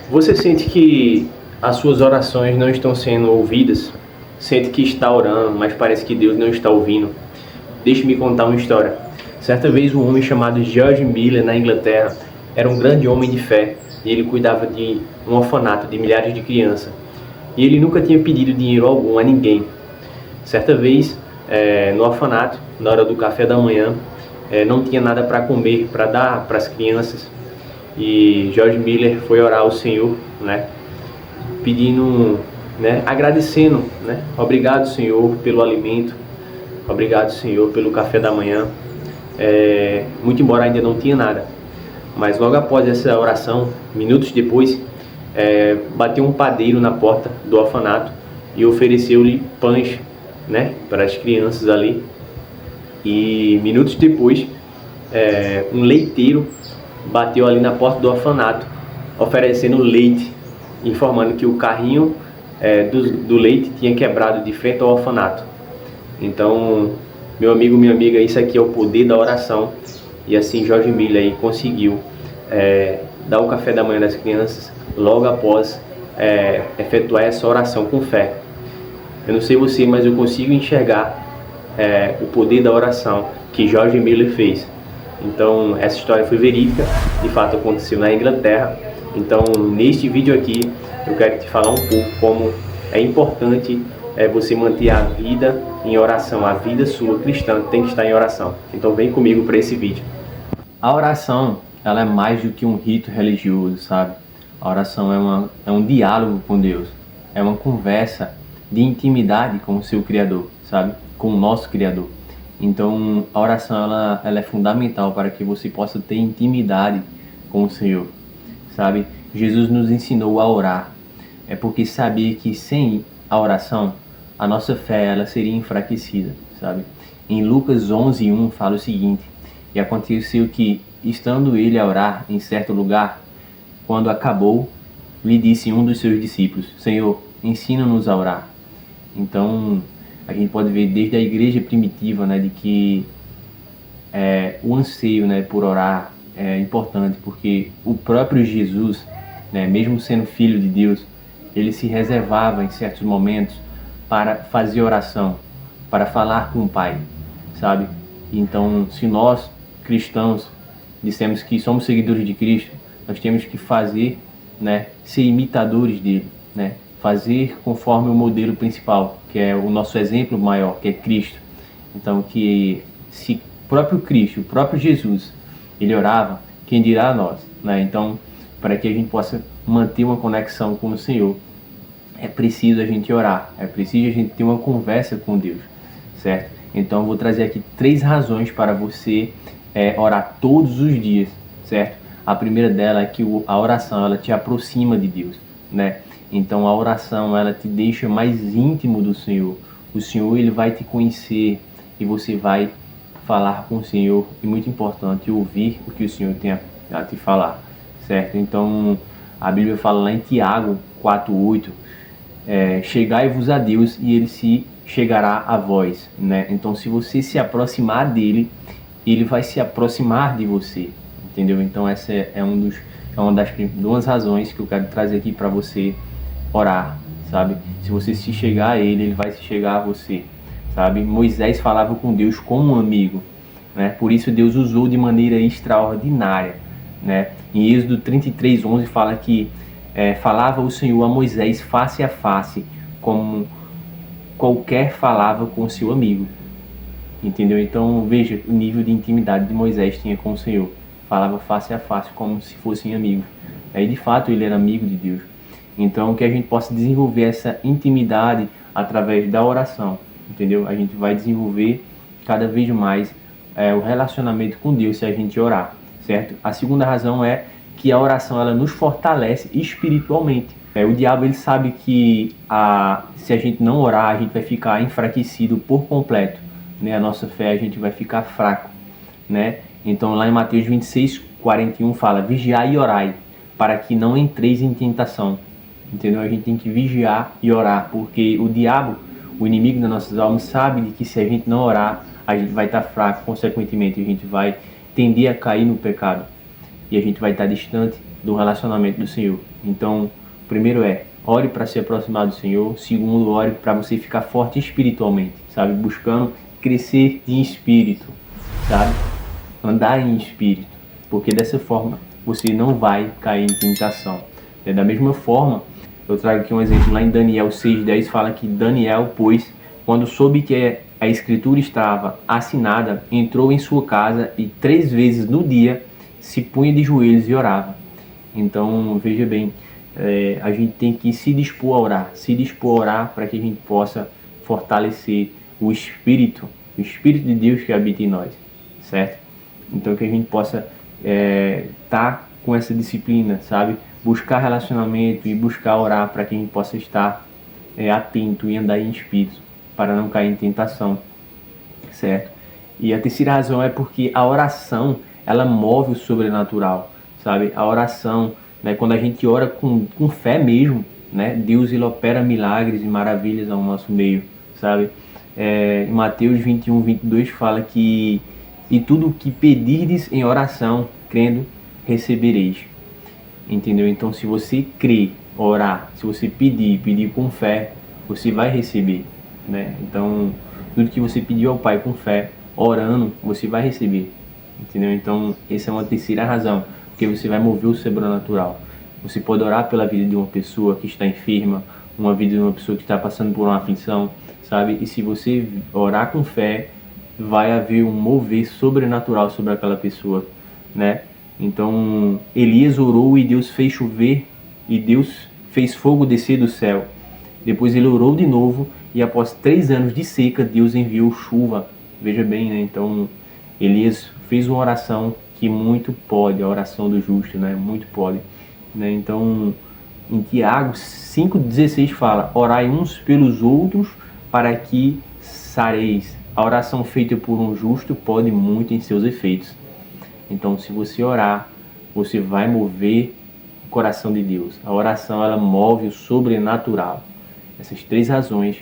Você sente que as suas orações não estão sendo ouvidas? Sente que está orando, mas parece que Deus não está ouvindo? Deixe-me contar uma história. Certa vez um homem chamado George Miller, na Inglaterra, era um grande homem de fé e ele cuidava de um orfanato de milhares de crianças. E ele nunca tinha pedido dinheiro algum a ninguém. Certa vez, no orfanato, na hora do café da manhã, não tinha nada para comer, para dar para as crianças. E George Miller foi orar ao Senhor, né, pedindo, né, agradecendo, né, obrigado, Senhor, pelo alimento, obrigado, Senhor, pelo café da manhã. Muito embora ainda não tinha nada, mas logo após essa oração, minutos depois, bateu um padeiro na porta do orfanato e ofereceu-lhe pães, né, para as crianças ali. E minutos depois, um leiteiro bateu ali na porta do orfanato, oferecendo leite, informando que o carrinho do leite tinha quebrado de frente ao orfanato. Então, meu amigo, minha amiga, isso aqui é o poder da oração. E assim George Miller aí conseguiu dar o café da manhã das crianças logo após efetuar essa oração com fé. Eu não sei você, mas eu consigo enxergar o poder da oração que George Miller fez. Então, essa história foi verídica, de fato aconteceu na Inglaterra. Então, neste vídeo aqui, eu quero te falar um pouco como é importante você manter a vida em oração. A vida sua cristã tem que estar em oração. Então, vem comigo para esse vídeo. A oração, ela é mais do que um rito religioso, sabe? A oração é um diálogo com Deus, é uma conversa de intimidade com o seu Criador, sabe? Com o nosso Criador. Então, a oração ela é fundamental para que você possa ter intimidade com o Senhor, sabe? Jesus nos ensinou a orar, porque sabia que sem a oração, a nossa fé ela seria enfraquecida, sabe? Em Lucas 11:1 fala o seguinte: e aconteceu que, estando ele a orar em certo lugar, quando acabou, lhe disse um dos seus discípulos: Senhor, ensina-nos a orar. Então, a gente pode ver desde a igreja primitiva, né, de que o anseio, né, por orar é importante, porque o próprio Jesus, né, mesmo sendo filho de Deus, ele se reservava em certos momentos para fazer oração, para falar com o Pai, sabe? Então, se nós, cristãos, dissemos que somos seguidores de Cristo, nós temos que fazer, né, ser imitadores dele, né? Fazer conforme o modelo principal, que é o nosso exemplo maior, que é Cristo. Então, que se o próprio Cristo, o próprio Jesus, ele orava, quem dirá a nós, né? Então, para que a gente possa manter uma conexão com o Senhor, é preciso a gente orar, é preciso a gente ter uma conversa com Deus, certo? Então, eu vou trazer aqui 3 razões para você orar todos os dias, certo? A primeira dela é que a oração, ela te aproxima de Deus, né? Então a oração ela te deixa mais íntimo do Senhor. O Senhor ele vai te conhecer e você vai falar com o Senhor. E muito importante ouvir o que o Senhor tem a te falar, certo? Então a Bíblia fala lá em Tiago 4:8, chegai-vos a Deus e ele se chegará a vós, né? Então se você se aproximar dele, ele vai se aproximar de você, entendeu? Então essa é uma das 2 razões que eu quero trazer aqui para você orar, sabe? Se você se chegar a ele, ele vai se chegar a você, sabe? Moisés falava com Deus como um amigo, né? Por isso Deus usou de maneira extraordinária, né? Em Êxodo 33:11 fala que falava o Senhor a Moisés face a face, como qualquer falava com seu amigo, entendeu? Então veja o nível de intimidade de Moisés tinha com o Senhor, falava face a face como se fossem amigos. Aí de fato ele era amigo de Deus. Então, que a gente possa desenvolver essa intimidade através da oração, entendeu? A gente vai desenvolver cada vez mais o relacionamento com Deus se a gente orar, certo? A segunda razão é que a oração ela nos fortalece espiritualmente. O diabo ele sabe que se a gente não orar, a gente vai ficar enfraquecido por completo, né? A nossa fé a gente vai ficar fraco, né? Então, lá em Mateus 26:41 fala: vigiai e orai, para que não entreis em tentação. Entendeu? A gente tem que vigiar e orar, porque o diabo, o inimigo das nossas almas, sabe de que se a gente não orar, a gente vai estar fraco, consequentemente a gente vai tender a cair no pecado e a gente vai estar distante do relacionamento do Senhor. Então, primeiro ore para se aproximar do Senhor. Segundo, ore para você ficar forte espiritualmente, sabe? Buscando crescer em espírito, sabe? Andar em espírito, porque dessa forma você não vai cair em tentação. Da mesma forma, eu trago aqui um exemplo lá em Daniel 6:10, fala que Daniel, pois, quando soube que a escritura estava assinada, entrou em sua casa e 3 vezes no dia se punha de joelhos e orava. Então, veja bem, a gente tem que se dispor a orar para que a gente possa fortalecer o Espírito de Deus que habita em nós, certo? Então, que a gente possa estar com essa disciplina, sabe? Buscar relacionamento e buscar orar para que a gente possa estar atento e andar em espírito, para não cair em tentação, certo? E a terceira razão é porque a oração, ela move o sobrenatural, sabe? A oração, né, quando a gente ora com fé mesmo, né, Deus ele opera milagres e maravilhas ao nosso meio, sabe? Em Mateus 21:22 fala que e tudo o que pedirdes em oração, crendo, recebereis. Entendeu? Então, se você crer, orar, se você pedir com fé, você vai receber, né? Então, tudo que você pediu ao Pai com fé, orando, você vai receber, entendeu? Então, essa é uma terceira razão, porque você vai mover o sobrenatural. Você pode orar pela vida de uma pessoa que está enferma, uma vida de uma pessoa que está passando por uma aflição, sabe? E se você orar com fé, vai haver um mover sobrenatural sobre aquela pessoa, né? Então, Elias orou e Deus fez chover e Deus fez fogo descer do céu. Depois ele orou de novo e após 3 anos de seca, Deus enviou chuva. Veja bem, né? Então, Elias fez uma oração que muito pode, a oração do justo, né? Muito pode, né? Então, em Tiago 5,16 fala: orai uns pelos outros para que sareis. A oração feita por um justo pode muito em seus efeitos. Então, se você orar, você vai mover o coração de Deus. A oração, ela move o sobrenatural. Essas 3 razões,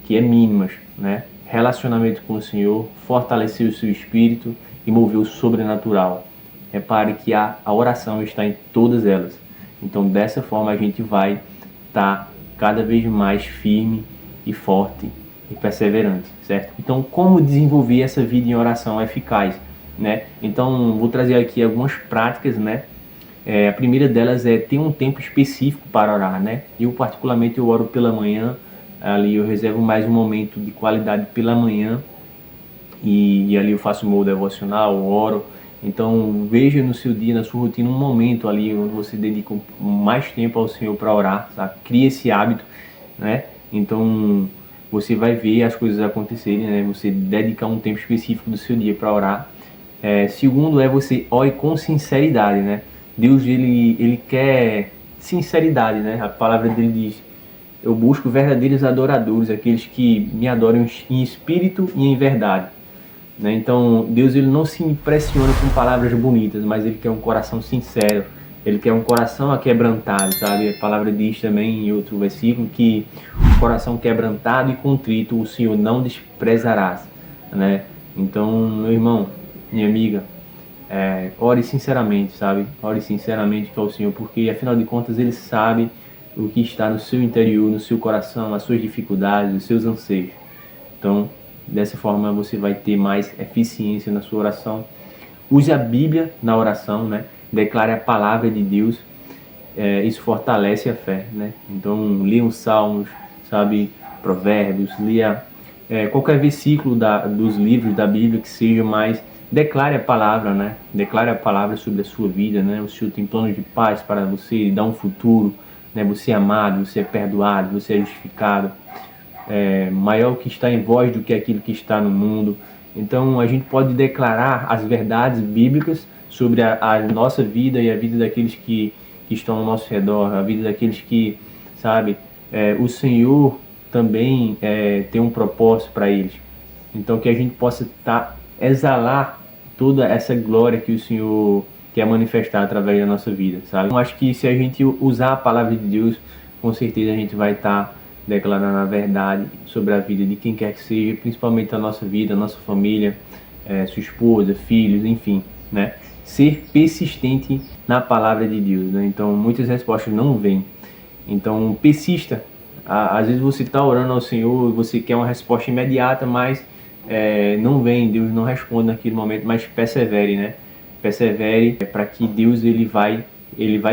que é mínimas, né? Relacionamento com o Senhor, fortalecer o seu espírito e mover o sobrenatural. Repare que a oração está em todas elas. Então, dessa forma, a gente vai estar cada vez mais firme e forte e perseverante, certo? Então, como desenvolver essa vida em oração eficaz? Né? Então, vou trazer aqui algumas práticas, né? A primeira delas é ter um tempo específico para orar, né? Eu, particularmente, eu oro pela manhã, ali eu reservo mais um momento de qualidade pela manhã e ali eu faço o meu devocional, oro. Então, veja no seu dia, na sua rotina, um momento ali onde você dedica mais tempo ao Senhor para orar, sabe? Cria esse hábito, né? Então, você vai ver as coisas acontecerem, né? Você dedicar um tempo específico do seu dia para orar. Segundo você ore com sinceridade, né? Deus ele quer sinceridade, né? A palavra dele diz: eu busco verdadeiros adoradores, aqueles que me adoram em espírito e em verdade, né? Então Deus ele não se impressiona com palavras bonitas, mas ele quer um coração sincero, ele quer um coração aquebrantado, sabe? A palavra diz também em outro versículo que o coração quebrantado e contrito o Senhor não desprezarás, né? Então, meu irmão, minha amiga, ore sinceramente, sabe? Ore sinceramente ao Senhor, porque afinal de contas Ele sabe o que está no seu interior, no seu coração, as suas dificuldades, os seus anseios. Então, dessa forma você vai ter mais eficiência na sua oração. Use a Bíblia na oração, né? Declare a palavra de Deus. Isso fortalece a fé, né? Então, leia os Salmos, sabe? Provérbios, leia qualquer versículo dos livros da Bíblia que seja mais. Declare a palavra, né? Declare a palavra sobre a sua vida, né? O Senhor tem planos de paz para você, Ele dá um futuro, né? Você é amado, você é perdoado, você é justificado. Maior o que está em vós do que aquilo que está no mundo. Então, a gente pode declarar as verdades bíblicas sobre a nossa vida e a vida daqueles que estão ao nosso redor, a vida daqueles que, sabe, o Senhor também tem um propósito para eles. Então, que a gente possa exalar toda essa glória que o Senhor quer manifestar através da nossa vida, sabe? Eu acho que se a gente usar a palavra de Deus, com certeza a gente vai estar declarando a verdade sobre a vida de quem quer que seja, principalmente a nossa vida, a nossa família, sua esposa, filhos, enfim, né? ser persistente na palavra de Deus, né? Então muitas respostas não vêm. Então persista. Às vezes você está orando ao Senhor e você quer uma resposta imediata, mas não vem, Deus não responde naquele momento, mas persevere, né? Persevere para que Deus ele vai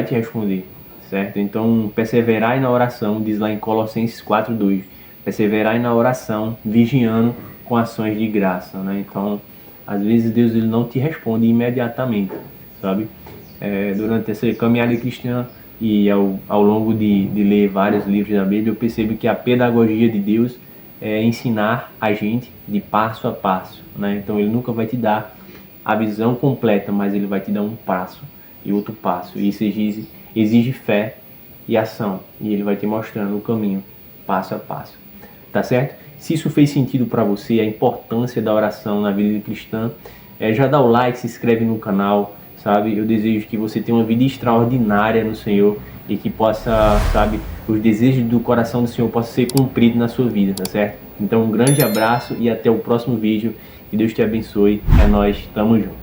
te responder, certo? Então perseverai na oração, diz lá em Colossenses 4:2, perseverai na oração, vigiando com ações de graça, né? Então às vezes Deus ele não te responde imediatamente, sabe? Durante essa caminhada cristã e ao longo de ler vários livros da Bíblia, eu percebo que a pedagogia de Deus é ensinar a gente de passo a passo, né? Então ele nunca vai te dar a visão completa, mas ele vai te dar um passo e outro passo. E isso exige fé e ação, e ele vai te mostrando o caminho passo a passo, tá certo? Se isso fez sentido para você, a importância da oração na vida cristã, já dá o like, se inscreve no canal, sabe? Eu desejo que você tenha uma vida extraordinária no Senhor e que possa, sabe, os desejos do coração do Senhor possam ser cumpridos na sua vida, tá certo? Então um grande abraço e até o próximo vídeo. Que Deus te abençoe. É nóis, tamo junto.